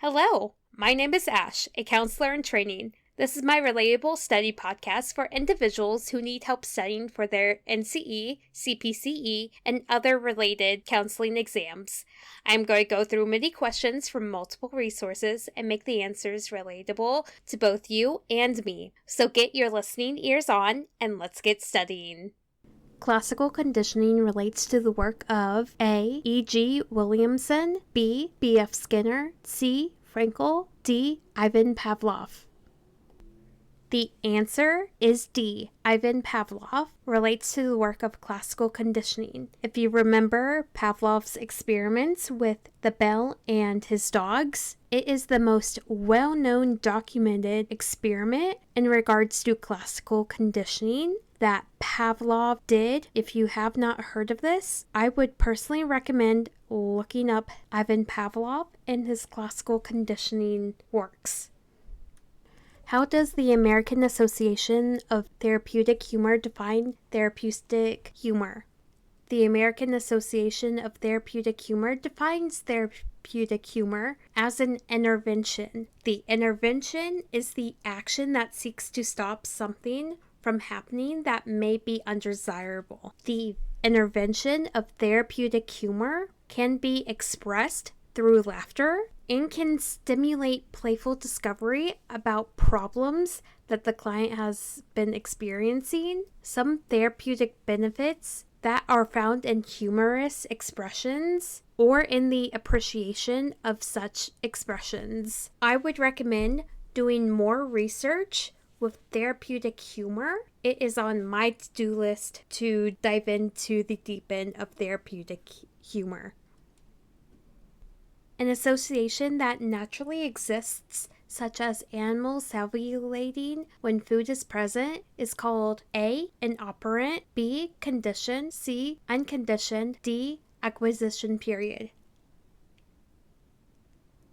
Hello, my name is Ash, a counselor in training. This is my Relatable study podcast for individuals who need help studying for their NCE, CPCE, and other related counseling exams. I'm going to go through many questions from multiple resources and make the answers relatable to both you and me. So get your listening ears on and let's get studying. Classical conditioning relates to the work of A. E. G. Williamson, B. B. F. Skinner, C. Frankel, D. Ivan Pavlov. The answer is D. Ivan Pavlov relates to the work of classical conditioning. If you remember Pavlov's experiments with the bell and his dogs, it is the most well-known documented experiment in regards to classical conditioning that Pavlov did. If you have not heard of this, I would personally recommend looking up Ivan Pavlov and his classical conditioning works. How does the American Association of Therapeutic Humor define therapeutic humor? The American Association of Therapeutic Humor defines therapeutic humor as an intervention. The intervention is the action that seeks to stop something from happening that may be undesirable. The intervention of therapeutic humor can be expressed through laughter and can stimulate playful discovery about problems that the client has been experiencing. Some therapeutic benefits that are found in humorous expressions or in the appreciation of such expressions. I would recommend doing more research with therapeutic humor. It is on my to-do list to dive into the deep end of therapeutic humor. An association that naturally exists, such as animals salivating when food is present, is called A. an operant, B. condition, C. unconditioned, D. acquisition period.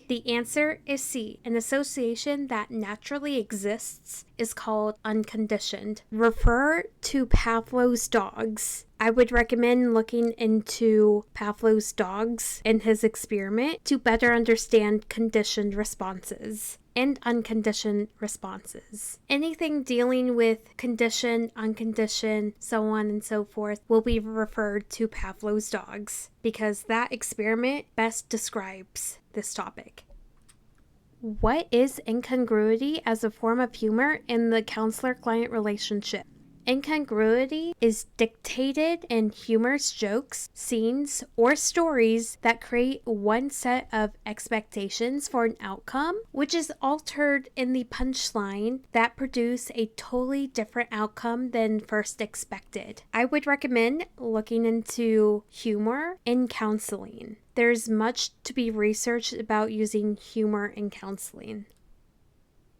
The answer is C. An association that naturally exists is called unconditioned. Refer to Pavlov's dogs. I would recommend looking into Pavlov's dogs and his experiment to better understand conditioned responses and unconditioned responses. Anything dealing with conditioned, unconditioned, so on and so forth will be referred to Pavlov's dogs because that experiment best describes this topic. What is incongruity as a form of humor in the counselor-client relationship? Incongruity is dictated in humorous jokes, scenes, or stories that create one set of expectations for an outcome, which is altered in the punchline that produce a totally different outcome than first expected. I would recommend looking into humor in counseling. There's much to be researched about using humor in counseling.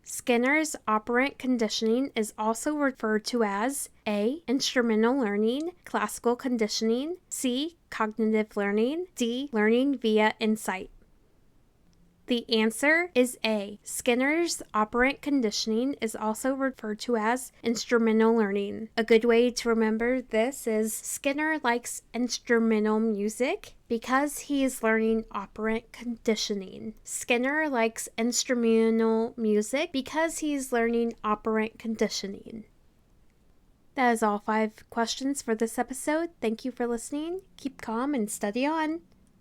Skinner's operant conditioning is also referred to as A. instrumental learning, classical conditioning, C. cognitive learning, D. learning via insight. The answer is A. Skinner's operant conditioning is also referred to as instrumental learning. A good way to remember this is Skinner likes instrumental music because he is learning operant conditioning. Skinner likes instrumental music because he is learning operant conditioning. That is all 5 questions for this episode. Thank you for listening. Keep calm and study on.